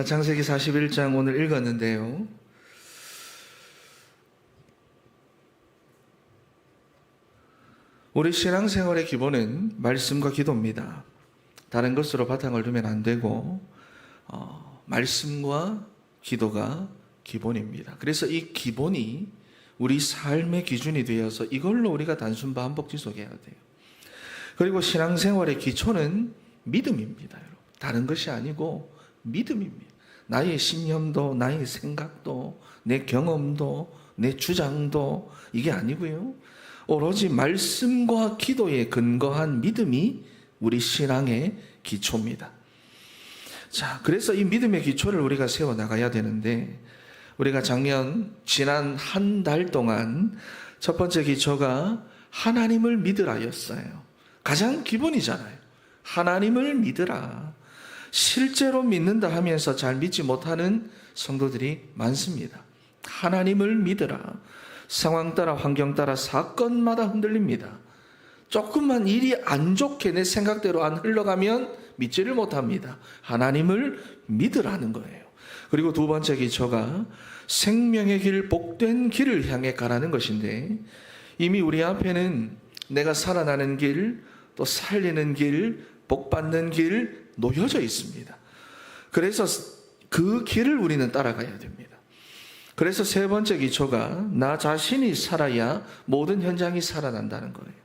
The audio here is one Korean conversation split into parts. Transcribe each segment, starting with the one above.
창세기 41장 오늘 읽었는데요. 우리 신앙생활의 기본은 말씀과 기도입니다. 다른 것으로 바탕을 두면 안 되고 말씀과 기도가 기본입니다. 그래서 이 기본이 우리 삶의 기준이 되어서 이걸로 우리가 단순 반복 지속해야 돼요. 그리고 신앙생활의 기초는 믿음입니다. 여러분. 다른 것이 아니고 믿음입니다. 나의 신념도 나의 생각도 내 경험도 내 주장도 이게 아니고요. 오로지 말씀과 기도에 근거한 믿음이 우리 신앙의 기초입니다. 자, 그래서 이 믿음의 기초를 우리가 세워나가야 되는데 우리가 지난 한 달 동안 첫 번째 기초가 하나님을 믿으라였어요. 가장 기본이잖아요. 하나님을 믿으라. 실제로 믿는다 하면서 잘 믿지 못하는 성도들이 많습니다. 하나님을 믿으라. 상황 따라 환경 따라 사건마다 흔들립니다. 조금만 일이 안 좋게 내 생각대로 안 흘러가면 믿지를 못합니다. 하나님을 믿으라는 거예요. 그리고 두 번째 기초가 생명의 길, 복된 길을 향해 가라는 것인데 이미 우리 앞에는 내가 살아나는 길, 또 살리는 길, 복받는 길 놓여져 있습니다. 그래서 그 길을 우리는 따라가야 됩니다. 그래서 세 번째 기초가 나 자신이 살아야 모든 현장이 살아난다는 거예요.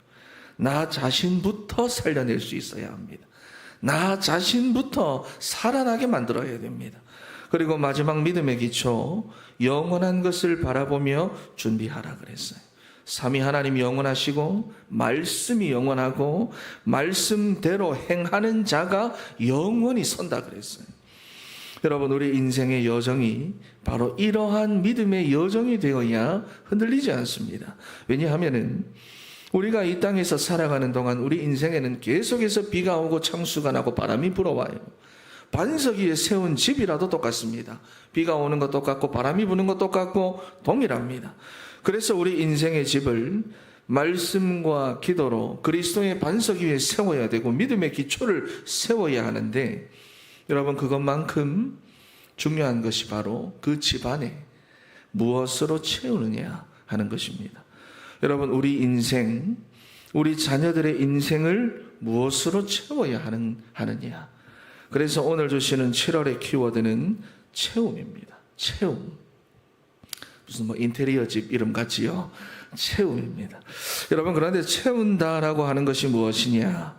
나 자신부터 살려낼 수 있어야 합니다. 나 자신부터 살아나게 만들어야 됩니다. 그리고 마지막 믿음의 기초, 영원한 것을 바라보며 준비하라 그랬어요. 삼위 하나님이 영원하시고 말씀이 영원하고 말씀대로 행하는 자가 영원히 선다 그랬어요. 여러분, 우리 인생의 여정이 바로 이러한 믿음의 여정이 되어야 흔들리지 않습니다. 왜냐하면은 우리가 이 땅에서 살아가는 동안 우리 인생에는 계속해서 비가 오고 창수가 나고 바람이 불어와요. 반석 위에 세운 집이라도 똑같습니다. 비가 오는 것 똑같고 바람이 부는 것 똑같고 동일합니다. 그래서 우리 인생의 집을 말씀과 기도로 그리스도의 반석 위에 세워야 되고 믿음의 기초를 세워야 하는데 여러분, 그것만큼 중요한 것이 바로 그 집 안에 무엇으로 채우느냐 하는 것입니다. 여러분, 우리 인생, 우리 자녀들의 인생을 무엇으로 채워야 하느냐. 그래서 오늘 주시는 7월의 키워드는 채움입니다. 채움. 무슨 인테리어 집 이름 같지요? 채움입니다. 여러분, 그런데 채운다라고 하는 것이 무엇이냐?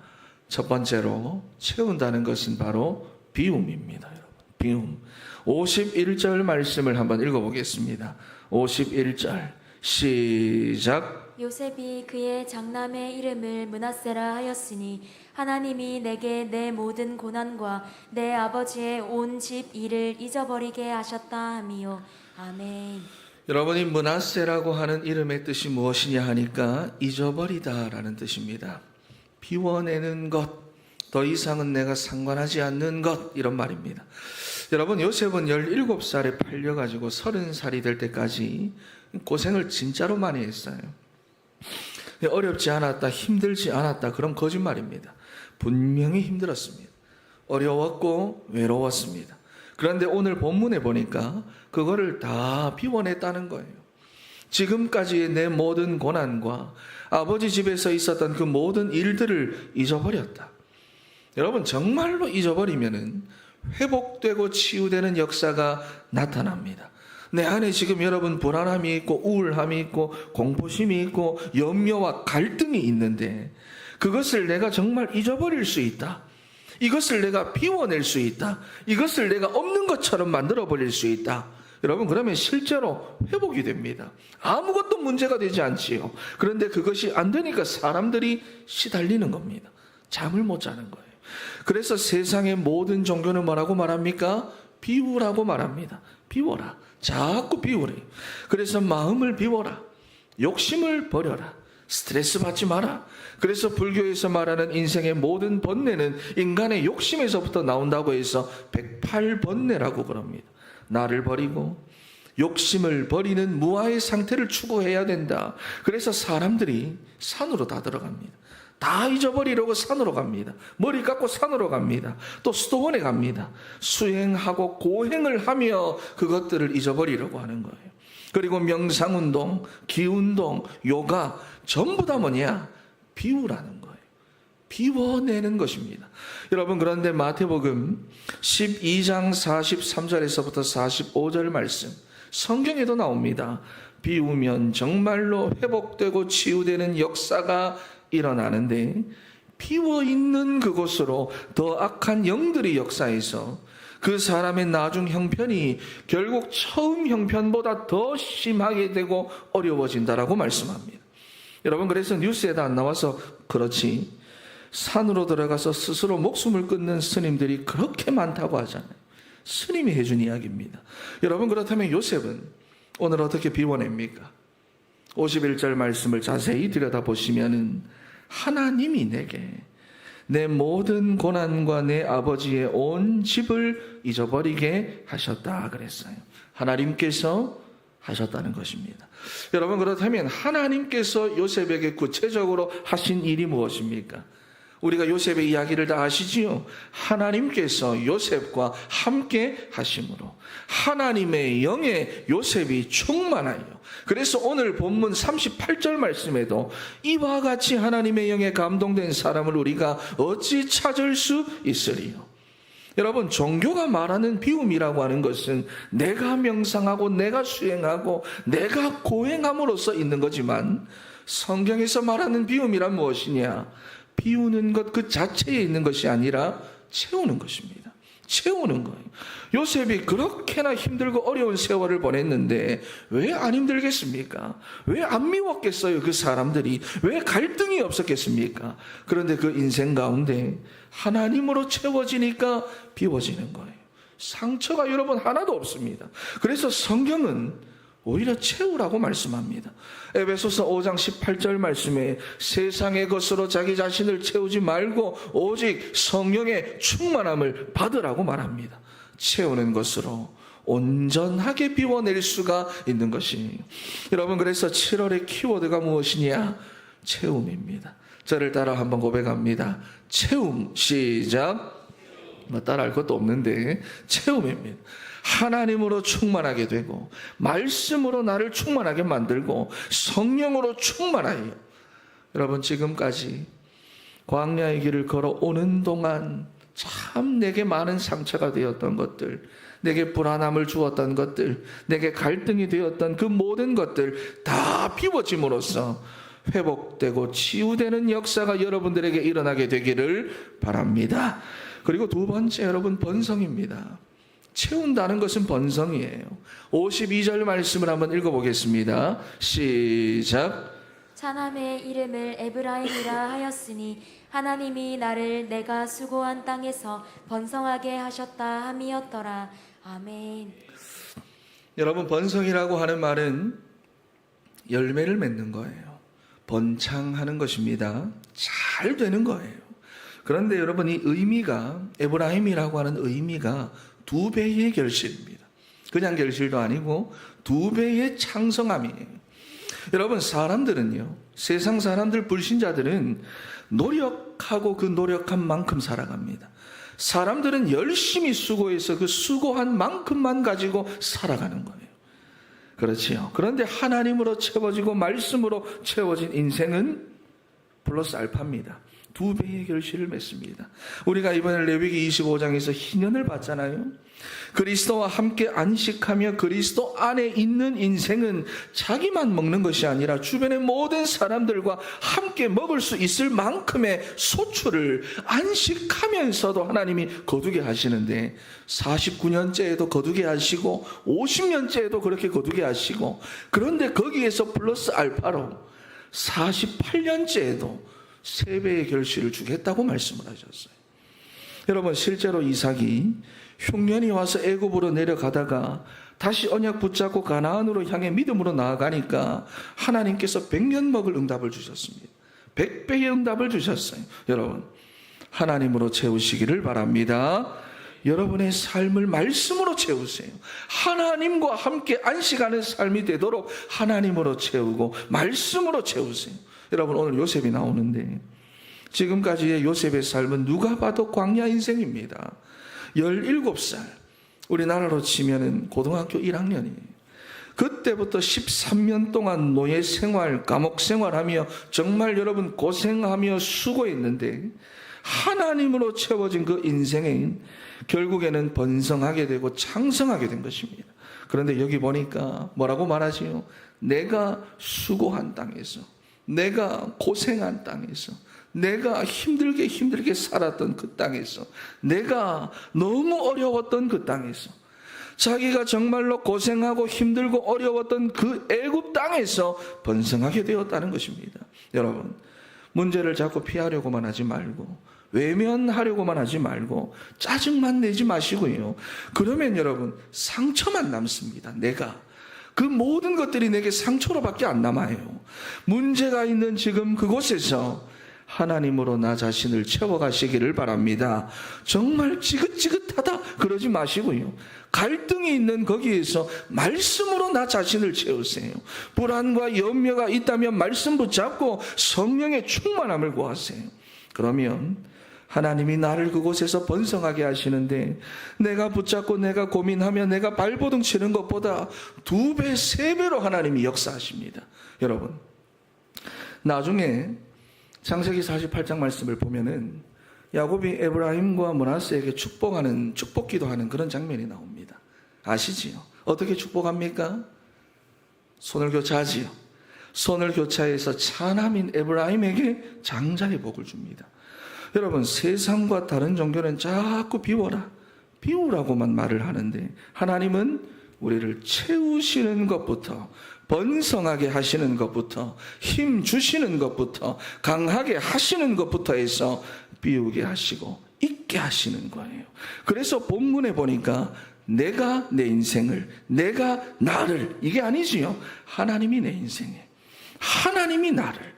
첫 번째로 채운다는 것은 바로 비움입니다. 여러분, 비움. 51절 말씀을 한번 읽어보겠습니다. 51절 시작. 요셉이 그의 장남의 이름을 므낫세라 하였으니 하나님이 내게 내 모든 고난과 내 아버지의 온 집 일을 잊어버리게 하셨다 하미요. 아멘. 여러분이 므낫세라고 하는 이름의 뜻이 무엇이냐 하니까 잊어버리다라는 뜻입니다. 비워내는 것, 더 이상은 내가 상관하지 않는 것, 이런 말입니다. 여러분, 요셉은 17살에 팔려가지고 30살이 될 때까지 고생을 진짜로 많이 했어요. 어렵지 않았다, 힘들지 않았다, 그런 거짓말입니다. 분명히 힘들었습니다. 어려웠고 외로웠습니다. 그런데 오늘 본문에 보니까 그거를 다 비워냈다는 거예요. 지금까지의 내 모든 고난과 아버지 집에서 있었던 그 모든 일들을 잊어버렸다. 여러분, 정말로 잊어버리면은 회복되고 치유되는 역사가 나타납니다. 내 안에 지금 여러분 불안함이 있고 우울함이 있고 공포심이 있고 염려와 갈등이 있는데 그것을 내가 정말 잊어버릴 수 있다. 이것을 내가 비워낼 수 있다. 이것을 내가 없는 것처럼 만들어버릴 수 있다. 여러분, 그러면 실제로 회복이 됩니다. 아무것도 문제가 되지 않지요. 그런데 그것이 안 되니까 사람들이 시달리는 겁니다. 잠을 못 자는 거예요. 그래서 세상의 모든 종교는 뭐라고 말합니까? 비우라고 말합니다. 비워라. 자꾸 비우래. 그래서 마음을 비워라. 욕심을 버려라. 스트레스 받지 마라. 그래서 불교에서 말하는 인생의 모든 번뇌는 인간의 욕심에서부터 나온다고 해서 108번뇌라고 그럽니다. 나를 버리고 욕심을 버리는 무아의 상태를 추구해야 된다. 그래서 사람들이 산으로 다 들어갑니다. 다 잊어버리려고 산으로 갑니다. 머리 깎고 산으로 갑니다. 또 수도원에 갑니다. 수행하고 고행을 하며 그것들을 잊어버리려고 하는 거예요. 그리고 명상운동, 기운동, 요가 전부 다 뭐냐? 비우라는 거예요. 비워내는 것입니다. 여러분, 그런데 마태복음 12장 43절에서부터 45절 말씀, 성경에도 나옵니다. 비우면 정말로 회복되고 치유되는 역사가 일어나는데, 비워있는 그곳으로 더 악한 영들이 역사해서 그 사람의 나중 형편이 결국 처음 형편보다 더 심하게 되고 어려워진다라고 말씀합니다. 여러분, 그래서 뉴스에도 안 나와서 그렇지, 산으로 들어가서 스스로 목숨을 끊는 스님들이 그렇게 많다고 하잖아요. 스님이 해준 이야기입니다. 여러분, 그렇다면 요셉은 오늘 어떻게 비워냅니까? 51절 말씀을 자세히 들여다보시면은 하나님이 내게 내 모든 고난과 내 아버지의 온 집을 잊어버리게 하셨다 그랬어요. 하나님께서 하셨다는 것입니다. 여러분, 그렇다면 하나님께서 요셉에게 구체적으로 하신 일이 무엇입니까? 우리가 요셉의 이야기를 다 아시지요? 하나님께서 요셉과 함께 하심으로 하나님의 영에 요셉이 충만하여, 그래서 오늘 본문 38절 말씀에도 이와 같이 하나님의 영에 감동된 사람을 우리가 어찌 찾을 수 있으리요? 여러분, 종교가 말하는 비움이라고 하는 것은 내가 명상하고 내가 수행하고 내가 고행함으로써 있는 거지만, 성경에서 말하는 비움이란 무엇이냐? 비우는 것 그 자체에 있는 것이 아니라 채우는 것입니다. 채우는 거예요. 요셉이 그렇게나 힘들고 어려운 세월을 보냈는데 왜 안 힘들겠습니까? 왜 안 미웠겠어요? 그 사람들이 왜 갈등이 없었겠습니까? 그런데 그 인생 가운데 하나님으로 채워지니까 비워지는 거예요. 상처가 여러분 하나도 없습니다. 그래서 성경은 오히려 채우라고 말씀합니다. 에베소서 5장 18절 말씀에 세상의 것으로 자기 자신을 채우지 말고 오직 성령의 충만함을 받으라고 말합니다. 채우는 것으로 온전하게 비워낼 수가 있는 것이에요. 여러분, 그래서 7월의 키워드가 무엇이냐? 채움입니다. 저를 따라 한번 고백합니다. 채움. 시작. 따라할 것도 없는데 채움입니다. 하나님으로 충만하게 되고 말씀으로 나를 충만하게 만들고 성령으로 충만하여, 여러분, 지금까지 광야의 길을 걸어오는 동안 참 내게 많은 상처가 되었던 것들, 내게 불안함을 주었던 것들, 내게 갈등이 되었던 그 모든 것들 다 비워짐으로써 회복되고 치유되는 역사가 여러분들에게 일어나게 되기를 바랍니다. 그리고 두 번째, 여러분, 번성입니다. 채운다는 것은 번성이에요. 52절 말씀을 한번 읽어보겠습니다. 시작. 차남의 이름을 에브라임이라 하였으니 하나님이 나를 내가 수고한 땅에서 번성하게 하셨다 함이었더라. 아멘. 여러분, 번성이라고 하는 말은 열매를 맺는 거예요. 번창하는 것입니다. 잘 되는 거예요. 그런데 여러분, 이 의미가, 에브라임이라고 하는 의미가 2배의 결실입니다. 그냥 결실도 아니고 2배의 창성함이에요. 여러분, 사람들은요, 세상 사람들, 불신자들은 노력하고 그 노력한 만큼 살아갑니다. 사람들은 열심히 수고해서 그 수고한 만큼만 가지고 살아가는 거예요. 그렇지요. 그런데 하나님으로 채워지고 말씀으로 채워진 인생은 플러스 알파입니다. 2배의 결실을 맺습니다. 우리가 이번에 레위기 25장에서 희년을 봤잖아요. 그리스도와 함께 안식하며 그리스도 안에 있는 인생은 자기만 먹는 것이 아니라 주변의 모든 사람들과 함께 먹을 수 있을 만큼의 소출을 안식하면서도 하나님이 거두게 하시는데, 49년째에도 거두게 하시고 50년째에도 그렇게 거두게 하시고, 그런데 거기에서 플러스 알파로 48년째에도 3배의 결실을 주겠다고 말씀을 하셨어요. 여러분, 실제로 이삭이 흉년이 와서 애굽으로 내려가다가 다시 언약 붙잡고 가나안으로 향해 믿음으로 나아가니까 하나님께서 100년 먹을 응답을 주셨습니다. 100배의 응답을 주셨어요. 여러분, 하나님으로 채우시기를 바랍니다. 여러분의 삶을 말씀으로 채우세요. 하나님과 함께 안식하는 삶이 되도록 하나님으로 채우고 말씀으로 채우세요. 여러분, 오늘 요셉이 나오는데 지금까지의 요셉의 삶은 누가 봐도 광야 인생입니다. 17살, 우리나라로 치면은 고등학교 1학년이에요. 그때부터 13년 동안 노예 생활, 감옥 생활하며 정말 여러분 고생하며 수고했는데 하나님으로 채워진 그 인생에 결국에는 번성하게 되고 창성하게 된 것입니다. 그런데 여기 보니까 뭐라고 말하지요? 내가 수고한 땅에서, 내가 고생한 땅에서, 내가 힘들게 살았던 그 땅에서, 내가 너무 어려웠던 그 땅에서, 자기가 정말로 고생하고 힘들고 어려웠던 그 애굽 땅에서 번성하게 되었다는 것입니다. 여러분, 문제를 자꾸 피하려고만 하지 말고, 외면하려고만 하지 말고, 짜증만 내지 마시고요. 그러면 여러분, 상처만 남습니다. 내가. 그 모든 것들이 내게 상처로밖에 안 남아요. 문제가 있는 지금 그곳에서 하나님으로 나 자신을 채워가시기를 바랍니다. 정말 지긋지긋하다 그러지 마시고요. 갈등이 있는 거기에서 말씀으로 나 자신을 채우세요. 불안과 염려가 있다면 말씀 붙잡고 성령의 충만함을 구하세요. 그러면 하나님이 나를 그곳에서 번성하게 하시는데, 내가 붙잡고 내가 고민하며 내가 발버둥 치는 것보다 2배, 3배로 하나님이 역사하십니다. 여러분, 나중에 창세기 48장 말씀을 보면은 야곱이 에브라임과 므낫세에게 축복 기도하는 그런 장면이 나옵니다. 아시지요? 어떻게 축복합니까? 손을 교차하지요. 손을 교차해서 차남인 에브라임에게 장자의 복을 줍니다. 여러분, 세상과 다른 종교는 자꾸 비우라고만 말을 하는데, 하나님은 우리를 채우시는 것부터, 번성하게 하시는 것부터, 힘 주시는 것부터, 강하게 하시는 것부터 해서 비우게 하시고 있게 하시는 거예요. 그래서 본문에 보니까 내가 내 인생을, 내가 나를, 이게 아니지요. 하나님이 내 인생에, 하나님이 나를,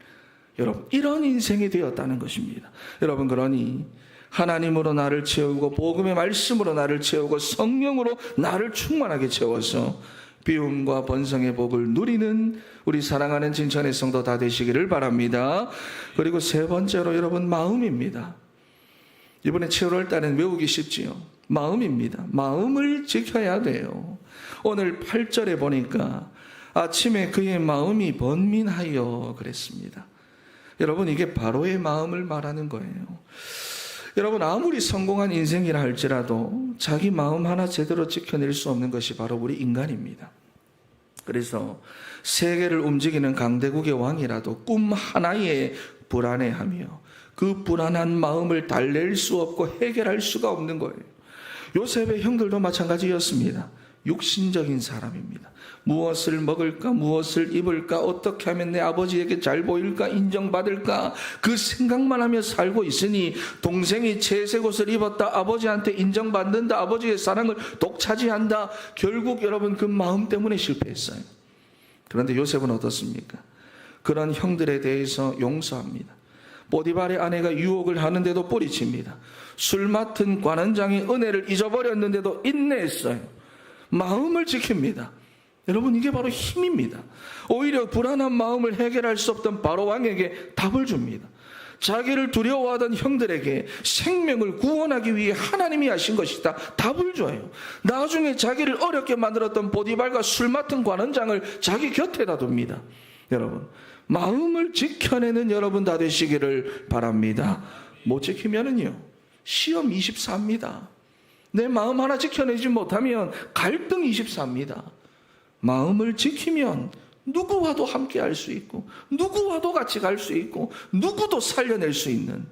여러분, 이런 인생이 되었다는 것입니다. 여러분, 그러니 하나님으로 나를 채우고 복음의 말씀으로 나를 채우고 성령으로 나를 충만하게 채워서 비움과 번성의 복을 누리는 우리 사랑하는 진천의 성도 다 되시기를 바랍니다. 그리고 세 번째로 여러분, 마음입니다. 이번에 7월 달엔 외우기 쉽지요. 마음입니다. 마음을 지켜야 돼요. 오늘 8절에 보니까 아침에 그의 마음이 번민하여 그랬습니다. 여러분, 이게 바로의 마음을 말하는 거예요. 여러분, 아무리 성공한 인생이라 할지라도 자기 마음 하나 제대로 지켜낼 수 없는 것이 바로 우리 인간입니다. 그래서 세계를 움직이는 강대국의 왕이라도 꿈 하나에 불안해하며 그 불안한 마음을 달랠 수 없고 해결할 수가 없는 거예요. 요셉의 형들도 마찬가지였습니다. 육신적인 사람입니다. 무엇을 먹을까, 무엇을 입을까, 어떻게 하면 내 아버지에게 잘 보일까, 인정받을까, 그 생각만 하며 살고 있으니 동생이 채색 옷을 입었다, 아버지한테 인정받는다, 아버지의 사랑을 독차지한다. 결국 여러분, 그 마음 때문에 실패했어요. 그런데 요셉은 어떻습니까? 그런 형들에 대해서 용서합니다. 보디발의 아내가 유혹을 하는데도 뿌리칩니다. 술 맡은 관원장이 은혜를 잊어버렸는데도 인내했어요. 마음을 지킵니다. 여러분, 이게 바로 힘입니다. 오히려 불안한 마음을 해결할 수 없던 바로 왕에게 답을 줍니다. 자기를 두려워하던 형들에게 생명을 구원하기 위해 하나님이 하신 것이다, 답을 줘요. 나중에 자기를 어렵게 만들었던 보디발과 술 맡은 관원장을 자기 곁에다 둡니다. 여러분, 마음을 지켜내는 여러분 다 되시기를 바랍니다. 못 지키면은요, 시험 24입니다. 내 마음 하나 지켜내지 못하면 갈등 24입니다. 마음을 지키면 누구와도 함께 할 수 있고, 누구와도 같이 갈 수 있고, 누구도 살려낼 수 있는,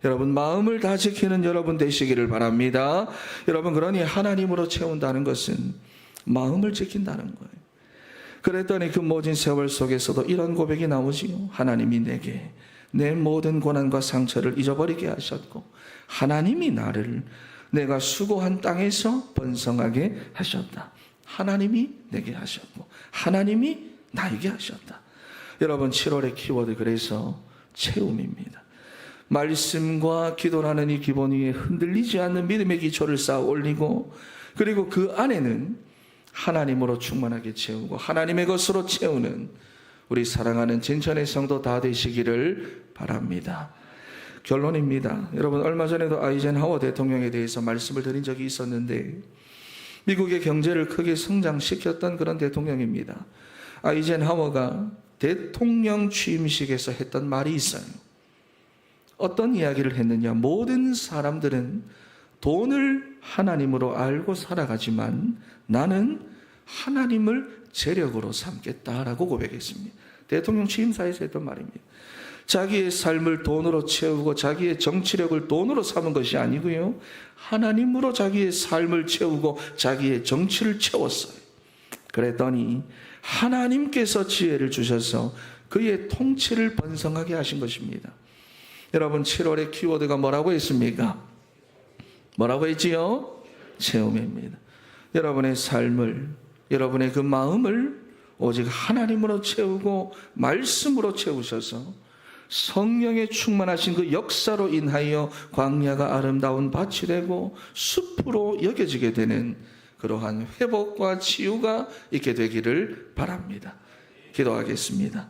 여러분, 마음을 다 지키는 여러분 되시기를 바랍니다. 여러분, 그러니 하나님으로 채운다는 것은 마음을 지킨다는 거예요. 그랬더니 그 모진 세월 속에서도 이런 고백이 나오지요. 하나님이 내게 내 모든 고난과 상처를 잊어버리게 하셨고, 하나님이 나를 내가 수고한 땅에서 번성하게 하셨다. 하나님이 내게 하셨고 하나님이 나에게 하셨다. 여러분, 7월의 키워드, 그래서 채움입니다. 말씀과 기도라는 이 기본 위에 흔들리지 않는 믿음의 기초를 쌓아 올리고, 그리고 그 안에는 하나님으로 충만하게 채우고 하나님의 것으로 채우는 우리 사랑하는 진천의 성도 다 되시기를 바랍니다. 결론입니다. 여러분, 얼마 전에도 아이젠하워 대통령에 대해서 말씀을 드린 적이 있었는데, 미국의 경제를 크게 성장시켰던 그런 대통령입니다. 아이젠하워가 대통령 취임식에서 했던 말이 있어요. 어떤 이야기를 했느냐? 모든 사람들은 돈을 하나님으로 알고 살아가지만 나는 하나님을 재력으로 삼겠다라고 고백했습니다. 대통령 취임사에서 했던 말입니다. 자기의 삶을 돈으로 채우고 자기의 정치력을 돈으로 삼은 것이 아니고요, 하나님으로 자기의 삶을 채우고 자기의 정치를 채웠어요. 그랬더니 하나님께서 지혜를 주셔서 그의 통치를 번성하게 하신 것입니다. 여러분, 7월의 키워드가 뭐라고 했습니까? 뭐라고 했지요? 체험입니다. 여러분의 삶을, 여러분의 그 마음을 오직 하나님으로 채우고 말씀으로 채우셔서 성령에 충만하신 그 역사로 인하여 광야가 아름다운 밭이 되고 숲으로 여겨지게 되는 그러한 회복과 치유가 있게 되기를 바랍니다. 기도하겠습니다.